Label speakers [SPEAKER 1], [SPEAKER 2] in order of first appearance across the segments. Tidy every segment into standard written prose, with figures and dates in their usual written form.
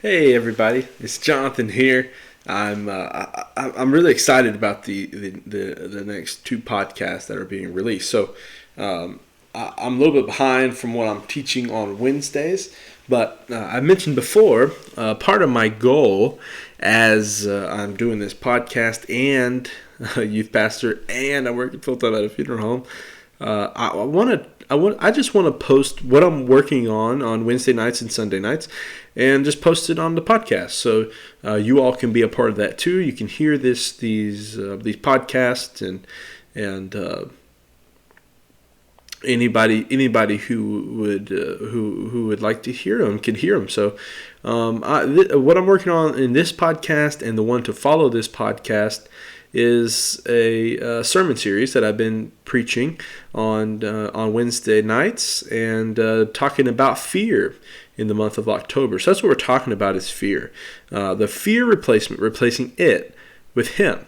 [SPEAKER 1] Hey everybody, it's Jonathan here. I'm really excited about the next two podcasts that are being released. I'm a little bit behind from what I'm teaching on Wednesdays, but I mentioned before part of my goal as I'm doing this podcast and youth pastor and I work full time at a funeral home. I just want to post what I'm working on Wednesday nights and Sunday nights, and just post it on the podcast. So you all can be a part of that too. You can hear these podcasts, and anybody who would like to hear them can hear them. So what I'm working on in this podcast and the one to follow this podcast is a sermon series that I've been preaching on Wednesday nights and talking about fear in the month of October. So that's what we're talking about is fear. The fear replacement, replacing it with Him.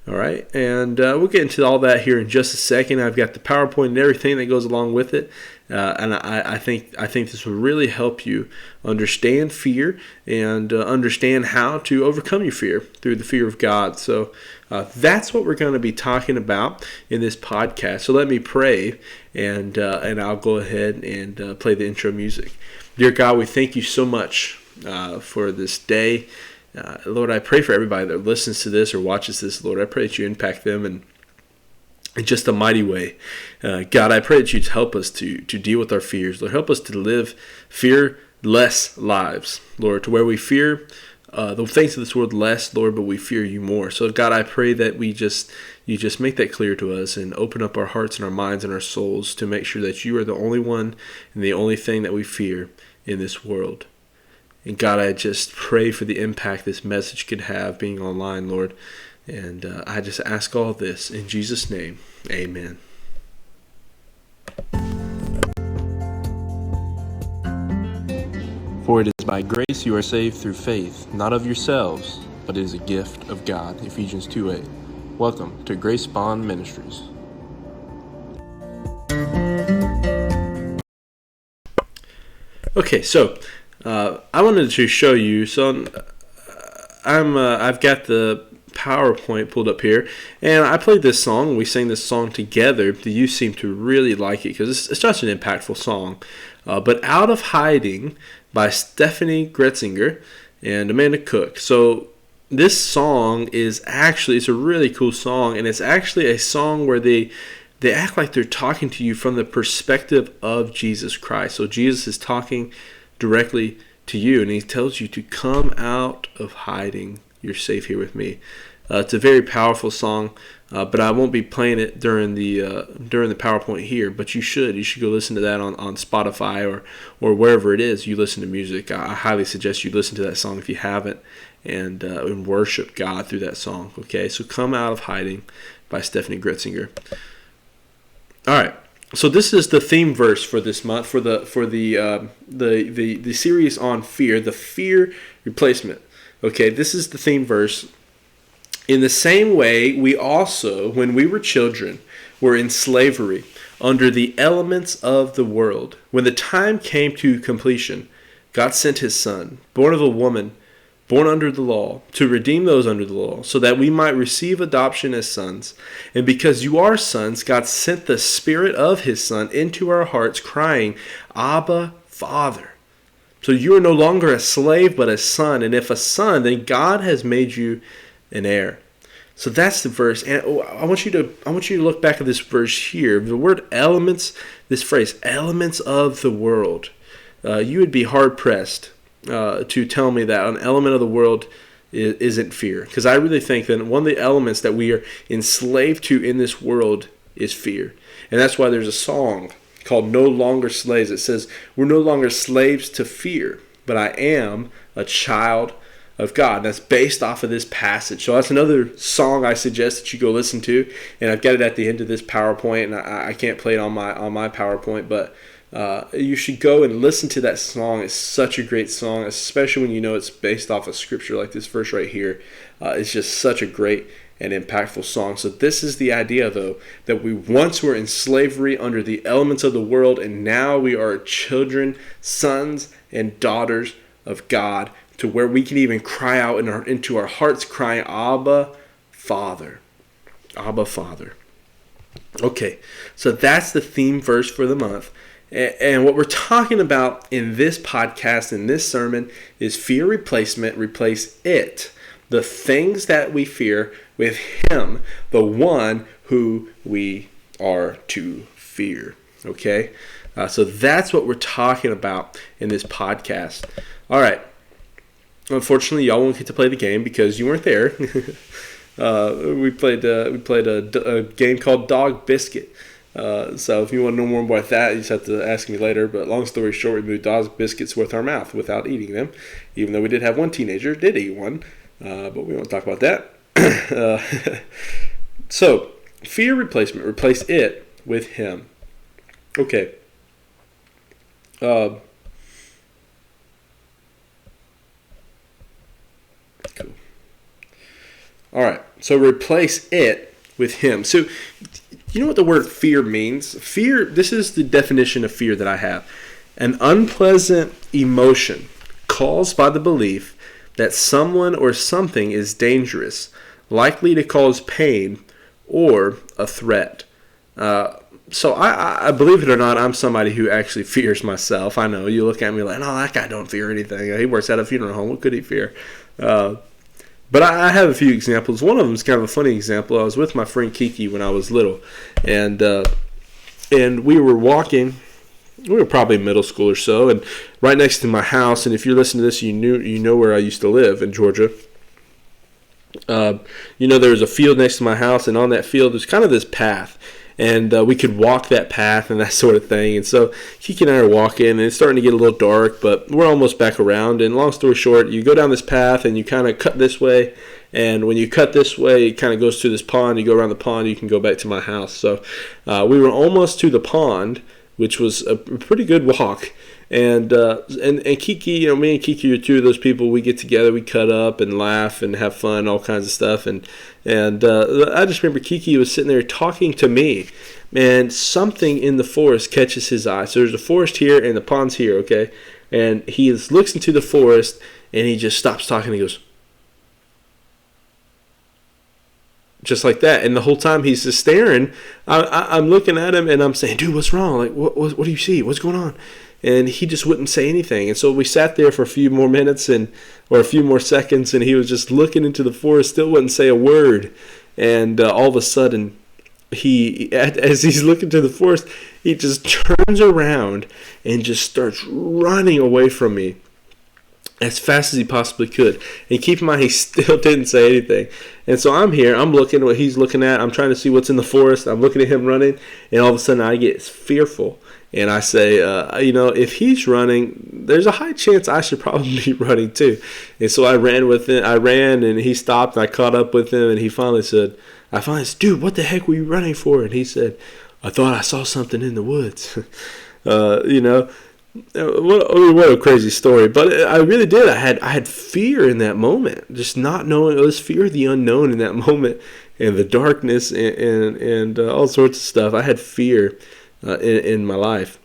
[SPEAKER 1] All right, and we'll get into all that here in just a second. I've got the PowerPoint and everything that goes along with it, and I think this will really help you understand fear and understand how to overcome your fear through the fear of God. So that's what we're going to be talking about in this podcast. So let me pray, and I'll go ahead and play the intro music. Dear God, we thank you so much for this day. Lord, I pray for everybody that listens to this or watches this. Lord, I pray that you impact them in just a mighty way. God, I pray that you'd help us to deal with our fears. Lord, help us to live fear-less lives, Lord, to where we fear the things of this world less, Lord, but we fear you more. So, God, I pray that you just make that clear to us and open up our hearts and our minds and our souls to make sure that you are the only one and the only thing that we fear in this world. And God, I just pray for the impact this message could have being online, Lord. And I just ask all this in Jesus' name. Amen.
[SPEAKER 2] For it is by grace you are saved through faith, not of yourselves, but it is a gift of God. Ephesians 2:8. Welcome to Grace Bond Ministries.
[SPEAKER 1] Okay, so I wanted to show you. So I've got the PowerPoint pulled up here, and I played this song. We sang this song together. The youth seem to really like it because it's such an impactful song. But Out of Hiding by Stephanie Gretzinger and Amanda Cook. So this song it's a really cool song, and it's actually a song where they act like they're talking to you from the perspective of Jesus Christ. So Jesus is talking directly to you, and he tells you to come out of hiding. You're safe here with me. It's a very powerful song, but I won't be playing it during the PowerPoint here. But you should go listen to that on Spotify or wherever it is you listen to music. I highly suggest you listen to that song if you haven't, and worship God through that song. Okay, so Come Out of Hiding by Stephanie Gretzinger. All right. So this is the theme verse for this month for the series on fear, the fear replacement. Okay, this is the theme verse. In the same way, we also, when we were children, were in slavery under the elements of the world. When the time came to completion, God sent his Son, born of a woman, born under the law, to redeem those under the law, so that we might receive adoption as sons. And because you are sons, God sent the Spirit of his Son into our hearts, crying, Abba, Father. So you are no longer a slave, but a son. And if a son, then God has made you an heir. So that's the verse. And I want you to look back at this verse here. The word elements, this phrase, elements of the world. You would be hard-pressed to tell me that an element of the world isn't fear. Because I really think that one of the elements that we are enslaved to in this world is fear. And that's why there's a song called No Longer Slaves. It says, we're no longer slaves to fear, but I am a child of God. That's based off of this passage. So that's another song I suggest that you go listen to. And I've got it at the end of this PowerPoint, and I can't play it on my PowerPoint, but you should go and listen to that song. It's such a great song, especially when you know it's based off of scripture like this verse right here. It's just such a great and impactful song. So this is the idea, though, that we once were in slavery under the elements of the world, and now we are children, sons, and daughters of God to where we can even cry out into our hearts, crying, Abba, Father. Abba, Father. Okay, so that's the theme verse for the month. And what we're talking about in this podcast, in this sermon, is fear replacement. Replace it. The things that we fear with Him, the one who we are to fear. Okay? So that's what we're talking about in this podcast. All right. Unfortunately, y'all won't get to play the game because you weren't there. We played a game called Dog Biscuit. So if you want to know more about that, you just have to ask me later. But long story short, we moved dog biscuits with our mouth without eating them, even though we did have one teenager did eat one. But we won't talk about that. So fear replacement. Replace it with Him. Okay. Cool. All right. So replace it with Him. So you know what the word fear means? Fear, this is the definition of fear that I have. An unpleasant emotion caused by the belief that someone or something is dangerous, likely to cause pain, or a threat. So I believe it or not, I'm somebody who actually fears myself. I know, you look at me like, no, that guy don't fear anything. He works at a funeral home. What could he fear? But I have a few examples. One of them is kind of a funny example. I was with my friend Kiki when I was little, and we were walking. We were probably middle school or so, and right next to my house. And if you're listening to this, you know where I used to live in Georgia. There was a field next to my house, and on that field there's kind of this path. And we could walk that path and that sort of thing. And so Kiki and I are walking, and it's starting to get a little dark, but we're almost back around. And long story short, you go down this path, and you kind of cut this way. And when you cut this way, it kind of goes to this pond. You go around the pond, you can go back to my house. So we were almost to the pond, which was a pretty good walk. And Kiki, me and Kiki are two of those people. We get together, we cut up and laugh and have fun, all kinds of stuff. And I just remember Kiki was sitting there talking to me, and something in the forest catches his eye. So there's a forest here and the pond's here, okay? And he looks into the forest, and he just stops talking. And he goes, just like that. And the whole time he's just staring, I'm looking at him, and I'm saying, dude, what's wrong? Like, what do you see? What's going on? And he just wouldn't say anything. And so we sat there for a few more minutes or a few more seconds, and he was just looking into the forest, still wouldn't say a word. And all of a sudden, as he's looking to the forest, he just turns around and just starts running away from me as fast as he possibly could. And keep in mind, he still didn't say anything. And so I'm here, I'm looking at what he's looking at, I'm trying to see what's in the forest, I'm looking at him running, and all of a sudden I get fearful. And I say, if he's running, there's a high chance I should probably be running too. And so I ran with him. I ran, and he stopped, and I caught up with him, and he finally said, dude, what the heck were you running for? And he said, I thought I saw something in the woods. What a crazy story. But I really did. I had fear in that moment, just not knowing. It was fear of the unknown in that moment, and the darkness, and all sorts of stuff. I had fear in my life,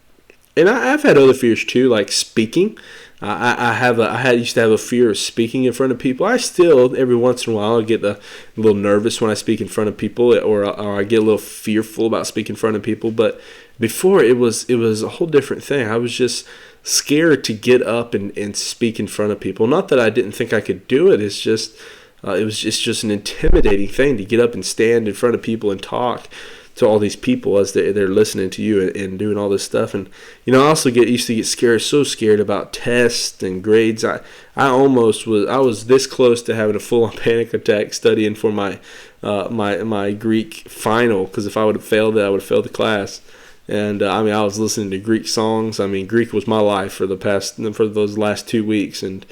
[SPEAKER 1] and I've had other fears too, like speaking. I used to have a fear of speaking in front of people. I still, every once in a while, I get a little nervous when I speak in front of people, or I get a little fearful about speaking in front of people. But before, it was a whole different thing. I was just scared to get up and speak in front of people. Not that I didn't think I could do it. It's just just an intimidating thing to get up and stand in front of people and talk to all these people as they're listening to you and doing all this stuff. And I also used to get so scared about tests and grades. I was this close to having a full-on panic attack studying for my Greek final, because if I would have failed it, I would have failed the class. And I was listening to Greek songs. Greek was my life for those last 2 weeks, and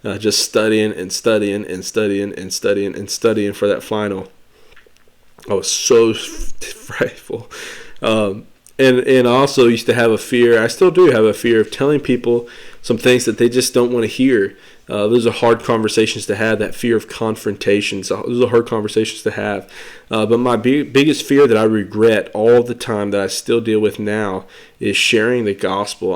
[SPEAKER 1] just studying and studying and studying and studying and studying for that final. I was so frightful. And I also used to have a fear, I still do have a fear of telling people some things that they just don't want to hear. Those are hard conversations to have, that fear of confrontation. So those are hard conversations to have. But my biggest fear that I regret all the time, that I still deal with now, is sharing the gospel.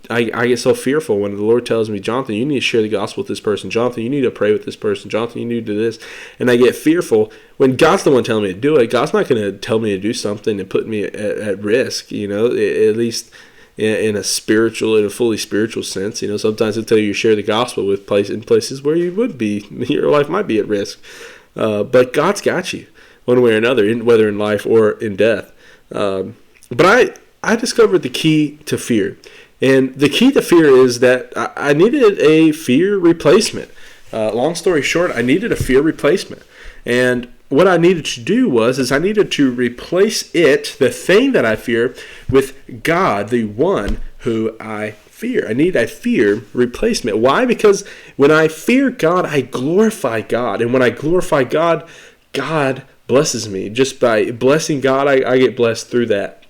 [SPEAKER 1] I get so fearful when the Lord tells me, Jonathan, you need to share the gospel with this person. Jonathan, you need to pray with this person. Jonathan, you need to do this. And I get fearful when God's the one telling me to do it. God's not going to tell me to do something and put me at risk, at least in a fully spiritual sense. Sometimes He'll tell you to share the gospel with in places where you would be, your life might be at risk. But God's got you one way or another, whether in life or in death. But I discovered the key to fear. And the key to fear is that I needed a fear replacement. Long story short, I needed a fear replacement. And what I needed to do is I needed to replace the thing that I fear, with God, the one who I fear. I need a fear replacement. Why? Because when I fear God, I glorify God. And when I glorify God, God blesses me. Just by blessing God, I get blessed through that.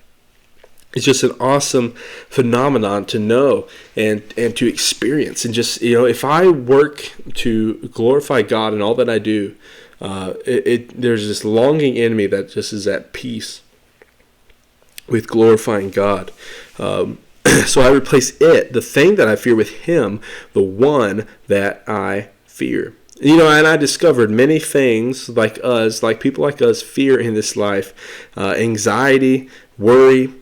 [SPEAKER 1] It's just an awesome phenomenon to know and to experience. And just, if I work to glorify God in all that I do, there's this longing in me that just is at peace with glorifying God. So I replace the thing that I fear, with Him, the one that I fear. And I discovered many things like people like us fear in this life. Anxiety, worry,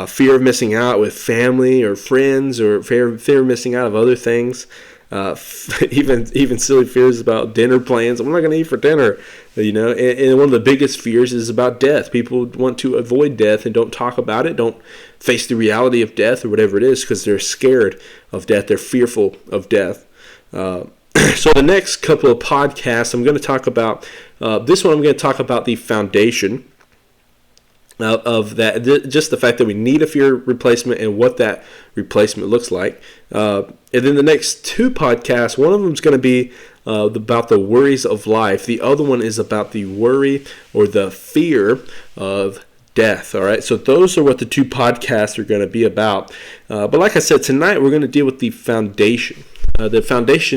[SPEAKER 1] fear of missing out with family or friends, or fear of missing out of other things. Even silly fears about dinner plans. What am I going to eat for dinner? And one of the biggest fears is about death. People want to avoid death and don't talk about it, don't face the reality of death or whatever it is, because they're scared of death. They're fearful of death. So the next couple of podcasts, I'm going to talk about, this one I'm going to talk about the foundation of that, just the fact that we need a fear replacement and what that replacement looks like. And then the next two podcasts, one of them is going to be about the worries of life. The other one is about the worry or the fear of death. All right, so those are what the two podcasts are going to be about. But like I said, tonight we're going to deal with the foundation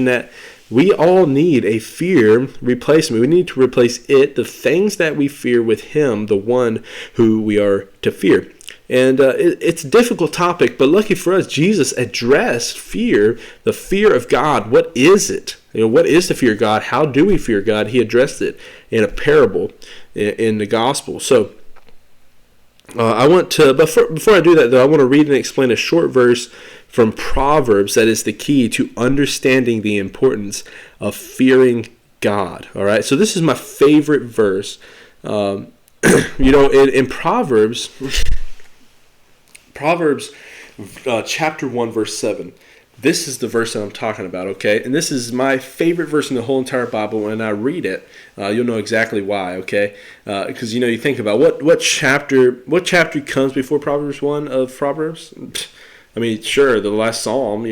[SPEAKER 1] that we all need a fear replacement. We need to replace the things that we fear, with Him, the one who we are to fear. And it's a difficult topic, but lucky for us, Jesus addressed fear, the fear of God. What is it? What is the fear of God? How do we fear God? He addressed it in a parable in the gospel. So before I do that, though, I want to read and explain a short verse from Proverbs that is the key to understanding the importance of fearing God. All right, so this is my favorite verse. In Proverbs, chapter 1, verse 7. This is the verse that I'm talking about, okay? And this is my favorite verse in the whole entire Bible. When I read it, you'll know exactly why, okay? Because, you think about what chapter comes before Proverbs 1 of Proverbs? I mean, sure, the last Psalm,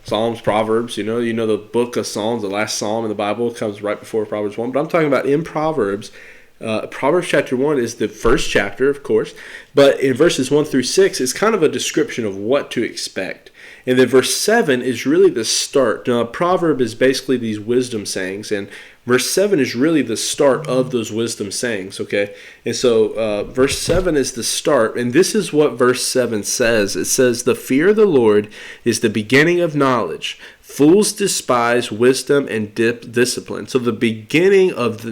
[SPEAKER 1] Psalms, Proverbs, the book of Psalms, the last Psalm in the Bible comes right before Proverbs 1. But I'm talking about in Proverbs. Proverbs chapter 1 is the first chapter, of course. But in verses 1 through 6, it's kind of a description of what to expect. And then verse 7 is really the start. Now, a proverb is basically these wisdom sayings, and verse 7 is really the start of those wisdom sayings, okay? And so verse 7 is the start, and this is what verse 7 says. It says, "The fear of the Lord is the beginning of knowledge. Fools despise wisdom and discipline." So the beginning of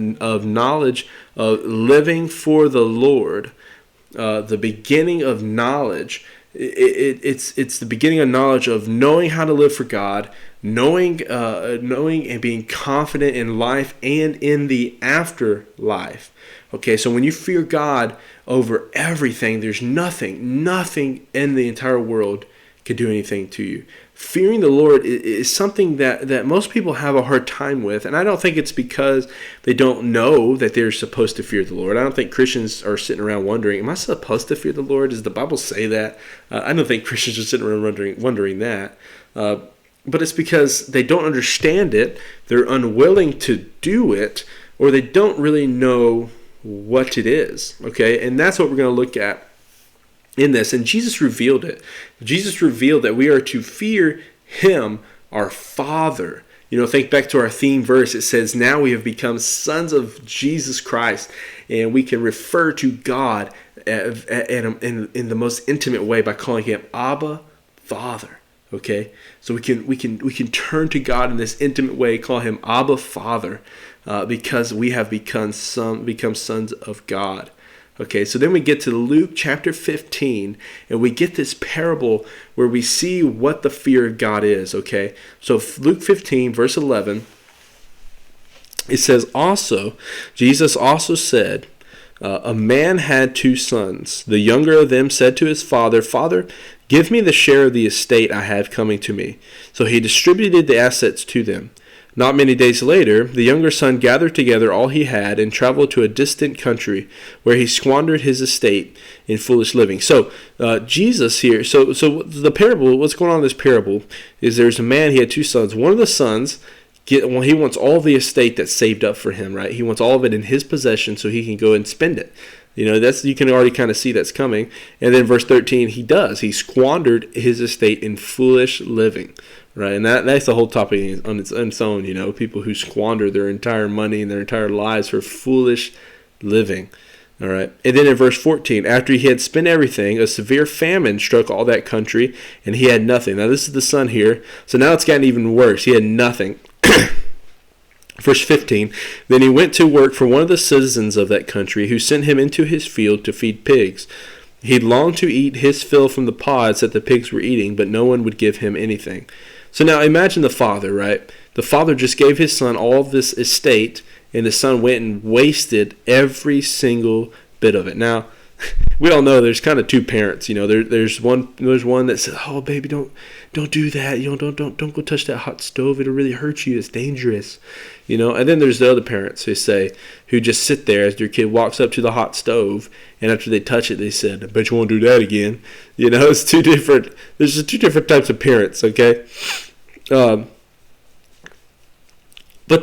[SPEAKER 1] knowledge, of living for the Lord, the beginning of knowledge, it's the beginning of knowledge of knowing how to live for God, knowing and being confident in life and in the afterlife. Okay, so when you fear God over everything, there's nothing in the entire world can do anything to you. Fearing the Lord is something that most people have a hard time with, and I don't think it's because they don't know that they're supposed to fear the Lord. I don't think Christians are sitting around wondering, am I supposed to fear the Lord? Does the Bible say that? I don't think Christians are sitting around wondering that. But it's because they don't understand it, they're unwilling to do it, or they don't really know what it is. Okay, and that's what we're going to look at in this. And Jesus revealed it. Jesus revealed that we are to fear Him, our Father. Think back to our theme verse. It says, now we have become sons of Jesus Christ, and we can refer to God in the most intimate way by calling Him Abba, Father. Okay, so we can turn to God in this intimate way, call Him Abba Father, because we have become sons of God. Okay, so then we get to Luke chapter 15, and we get this parable where we see what the fear of God is. Okay, so Luke 15 verse 11, it says, also Jesus also said, a man had 2 sons. The younger of them said to his father, Father, give me the share of the estate I have coming to me. So he distributed the assets to them. Not many days later, the younger son gathered together all he had and traveled to a distant country where he squandered his estate in foolish living. So Jesus here, so the parable, what's going on in this parable is there's a man, he had 2 sons. One of the sons, he wants all the estate that's saved up for him, right? He wants all of it in his possession so he can go and spend it. You can already kind of see that's coming. And then verse 13, he does. He squandered his estate in foolish living, right? And that's the whole topic on its own, people who squander their entire money and their entire lives for foolish living, all right? And then in verse 14, after he had spent everything, a severe famine struck all that country, and he had nothing. Now, this is the son here. So now it's gotten even worse. He had nothing. Verse 15, then he went to work for one of the citizens of that country, who sent him into his field to feed pigs. He longed to eat his fill from the pods that the pigs were eating, but no one would give him anything. So now imagine the father, right? The father just gave his son all of this estate, and the son went and wasted every single bit of it. Now, we all know there's kind of 2 parents. There's one that says, "Oh, baby, don't do that. Don't go touch that hot stove. It'll really hurt you. It's dangerous." And then there's the other parents who just sit there as their kid walks up to the hot stove, and after they touch it, they said, "I bet you won't do that again." It's 2 different. There's just 2 different types of parents. Okay, but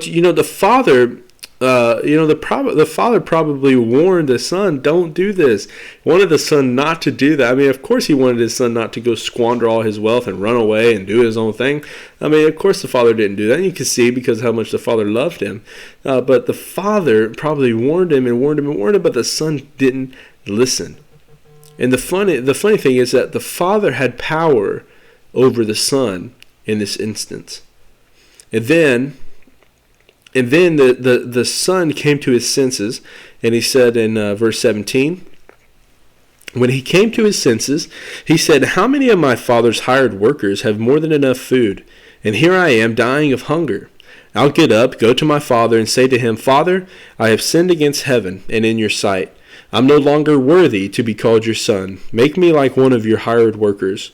[SPEAKER 1] the father. The father probably warned the son, don't do this. Wanted the son not to do that. I mean, of course he wanted his son not to go squander all his wealth and run away and do his own thing. I mean, of course the father didn't do that. And you can see because how much the father loved him. But the father probably warned him, but the son didn't listen. And the funny thing is that the father had power over the son in this instance. And then the son came to his senses, and he said in verse 17, when he came to his senses, he said, how many of my father's hired workers have more than enough food? And here I am dying of hunger. I'll get up, go to my father, and say to him, Father, I have sinned against heaven and in your sight. I'm no longer worthy to be called your son. Make me like one of your hired workers.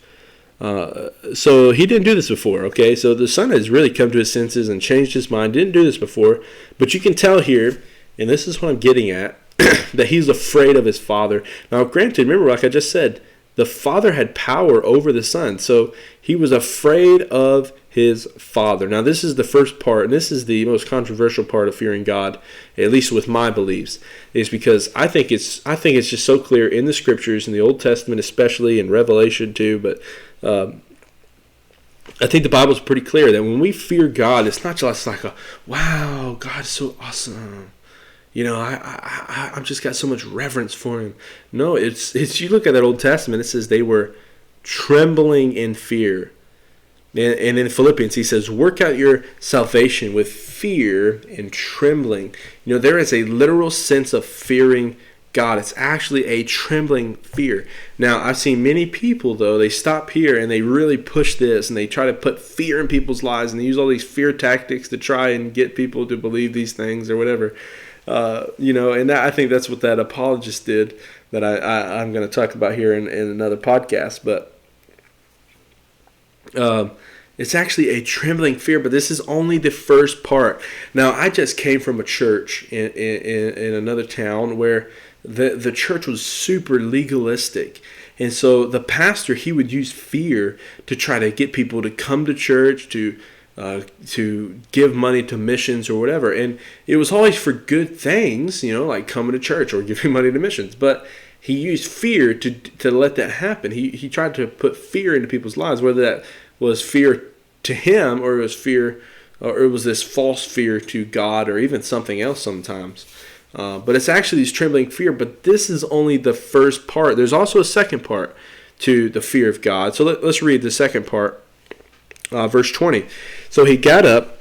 [SPEAKER 1] So he didn't do this before, okay? So the son has really come to his senses and changed his mind. Didn't do this before. But you can tell here, and this is what I'm getting at, that he's afraid of his father. Now, granted, remember, like I just said, the father had power over the son. So he was afraid of his father. Now, this is the first part, and this is the most controversial part of fearing God, at least with my beliefs, is because I think it's just so clear in the scriptures, in the Old Testament especially, in Revelation too, but I think the Bible's pretty clear that when we fear God, it's not just like a, wow, God is so awesome. I've just got so much reverence for him. No, it's you look at that Old Testament, it says they were trembling in fear. And in Philippians, he says, work out your salvation with fear and trembling. There is a literal sense of fearing God. It's actually a trembling fear. Now, I've seen many people, though, they stop here and they really push this and they try to put fear in people's lives and they use all these fear tactics to try and get people to believe these things or whatever. And I think that's what that apologist did that I'm going to talk about here in another podcast. But it's actually a trembling fear, but this is only the first part. Now, I just came from a church in another town where the church was super legalistic. And so the pastor, he would use fear to try to get people to come to church, to give money to missions or whatever. And it was always for good things, like coming to church or giving money to missions. But he used fear to let that happen. He tried to put fear into people's lives, whether that was fear to him or it was fear, or it was this false fear to God or even something else sometimes. But it's actually this trembling fear. But this is only the first part. There's also a second part to the fear of God. So let's read the second part. Verse 20. So he got up,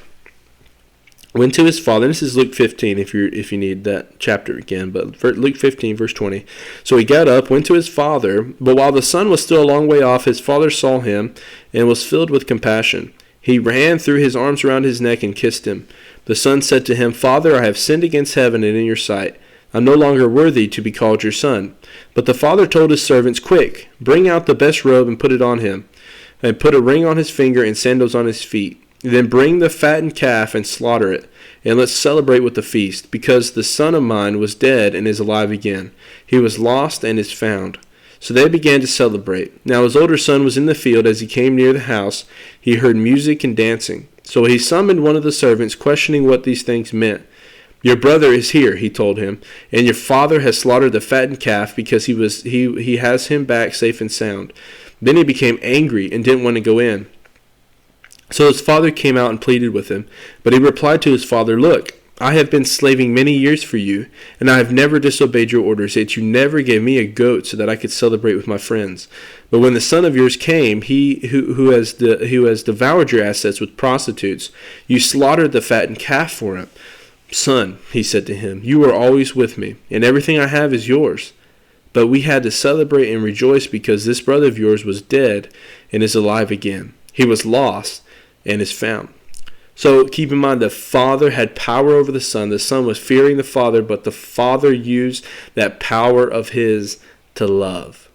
[SPEAKER 1] went to his father. And this is Luke 15 if you need that chapter again. But Luke 15, verse 20. So he got up, went to his father. But while the son was still a long way off, his father saw him and was filled with compassion. He ran, threw his arms around his neck, and kissed him. The son said to him, Father, I have sinned against heaven and in your sight. I'm no longer worthy to be called your son. But the father told his servants, Quick, bring out the best robe and put it on him, and put a ring on his finger and sandals on his feet. Then bring the fattened calf and slaughter it, and let's celebrate with the feast, because the son of mine was dead and is alive again. He was lost and is found. So they began to celebrate. Now his older son was in the field. As he came near the house, he heard music and dancing. So he summoned one of the servants, questioning what these things meant. Your brother is here, he told him, and your father has slaughtered the fattened calf because he has him back safe and sound. Then he became angry and didn't want to go in. So his father came out and pleaded with him. But he replied to his father, Look, I have been slaving many years for you, and I have never disobeyed your orders, yet you never gave me a goat so that I could celebrate with my friends. But when the son of yours came, he who has devoured your assets with prostitutes, you slaughtered the fattened calf for him. Son, he said to him, you are always with me, and everything I have is yours. But we had to celebrate and rejoice because this brother of yours was dead and is alive again. He was lost and is found. So keep in mind, the father had power over the son. The son was fearing the father, but the father used that power of his to love.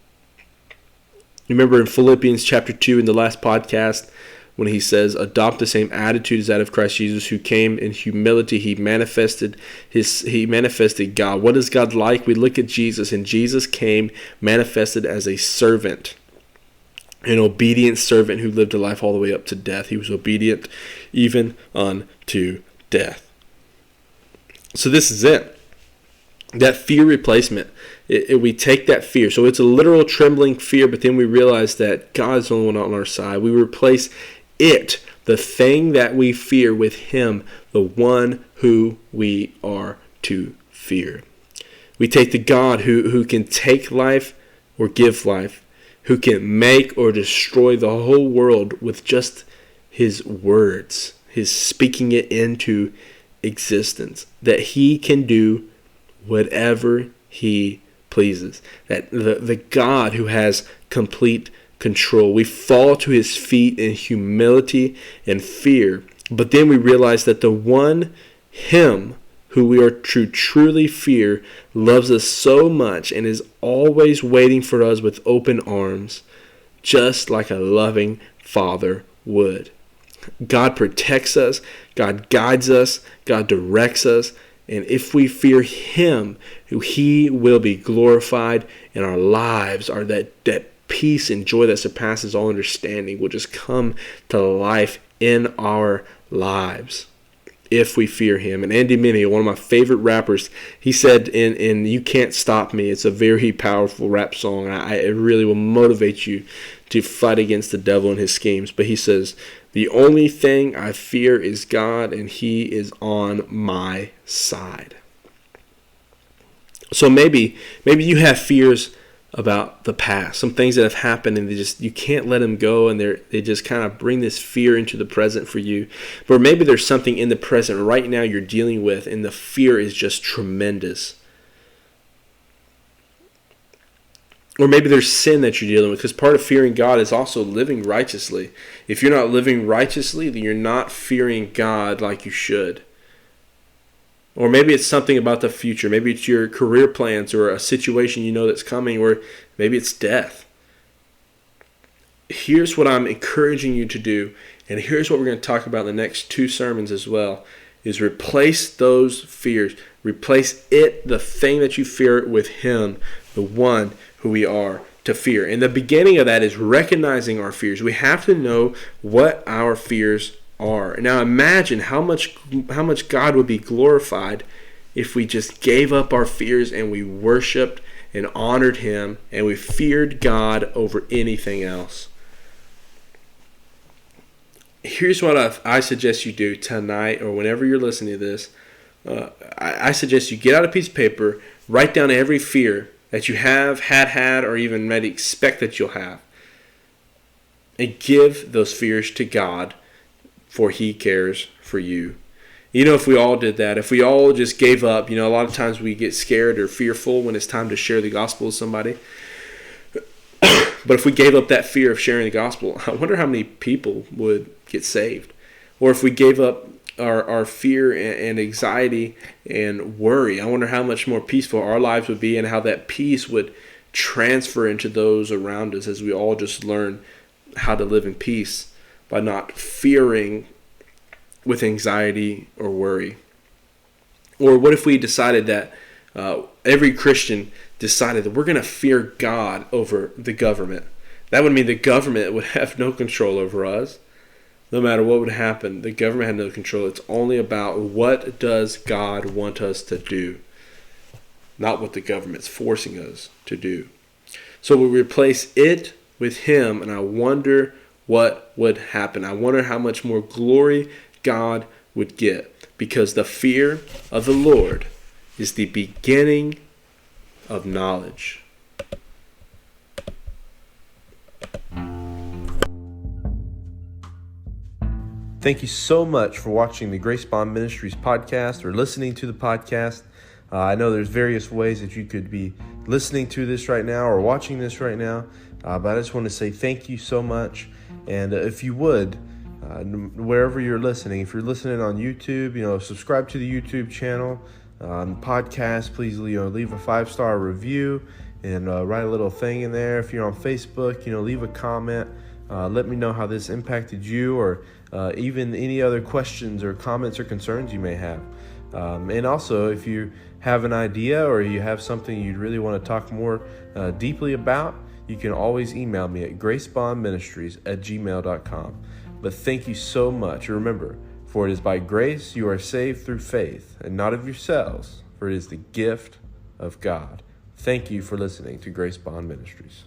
[SPEAKER 1] You remember in Philippians chapter 2 in the last podcast when he says, adopt the same attitude as that of Christ Jesus, who came in humility. He manifested God. What is God like? We look at Jesus, and Jesus came manifested as a servant. An obedient servant who lived a life all the way up to death. He was obedient even unto death. So this is it. That fear replacement. We take that fear. So it's a literal trembling fear, but then we realize that God's the only one on our side. We replace it, the thing that we fear, with Him, the one who we are to fear. We take the God who can take life or give life, who can make or destroy the whole world with just His words, His speaking it into existence, that He can do whatever He pleases, that the God who has complete control. We fall to His feet in humility and fear, but then we realize that the one, Him, who we are to truly fear, loves us so much and is always waiting for us with open arms, just like a loving father would. God protects us, God guides us, God directs us, and if we fear Him, He will be glorified, and our lives are that peace and joy that surpasses all understanding will just come to life in our lives if we fear Him. And Andy Mineo, one of my favorite rappers, he said in You Can't Stop Me, it's a very powerful rap song, and it really will motivate you to fight against the devil and his schemes. But he says, the only thing I fear is God, and He is on my side. So maybe you have fears about the past, some things that have happened, and you can't let them go, and they just kind of bring this fear into the present for you. But maybe there's something in the present right now you're dealing with, and the fear is just tremendous. Or maybe there's sin that you're dealing with, because part of fearing God is also living righteously. If you're not living righteously, then you're not fearing God like you should. Or maybe it's something about the future. Maybe it's your career plans or a situation you know that's coming, or maybe it's death. Here's what I'm encouraging you to do, and here's what we're going to talk about in the next 2 sermons as well, is replace those fears. Replace it, the thing that you fear, with Him, the one who we are to fear. And the beginning of that is recognizing our fears. We have to know what our fears are. Now imagine how much God would be glorified if we just gave up our fears and we worshiped and honored Him and we feared God over anything else. Here's what I suggest you do tonight, or whenever you're listening to this. I suggest you get out a piece of paper, write down every fear that you have, had, or even maybe expect that you'll have. and give those fears to God, for He cares for you. If we all did that, if we all just gave up, a lot of times we get scared or fearful when it's time to share the gospel with somebody. But if we gave up that fear of sharing the gospel, I wonder how many people would get saved. Or if we gave up our fear and anxiety and worry, I wonder how much more peaceful our lives would be, and how that peace would transfer into those around us as we all just learn how to live in peace by not fearing with anxiety or worry. Or what if we decided that every Christian decided that we're going to fear God over the government? That would mean the government would have no control over us. No matter what would happen, the government had no control. It's only about what does God want us to do, not what the government's forcing us to do. So we replace it with Him, and I wonder what would happen. I wonder how much more glory God would get, because the fear of the Lord is the beginning of knowledge.
[SPEAKER 2] Thank you so much for watching the Grace Bond Ministries podcast or listening to the podcast. I know there's various ways that you could be listening to this right now or watching this right now, but I just want to say thank you so much. And if you would, wherever you're listening, if you're listening on YouTube, subscribe to the YouTube channel. On podcast, please leave a 5-star review and write a little thing in there. If you're on Facebook, leave a comment. Let me know how this impacted you, or even any other questions or comments or concerns you may have. And also, if you have an idea or you have something you'd really want to talk more deeply about, you can always email me at gracebondministries@gmail.com. But thank you so much. Remember, for it is by grace you are saved through faith, and not of yourselves, for it is the gift of God. Thank you for listening to Grace Bond Ministries.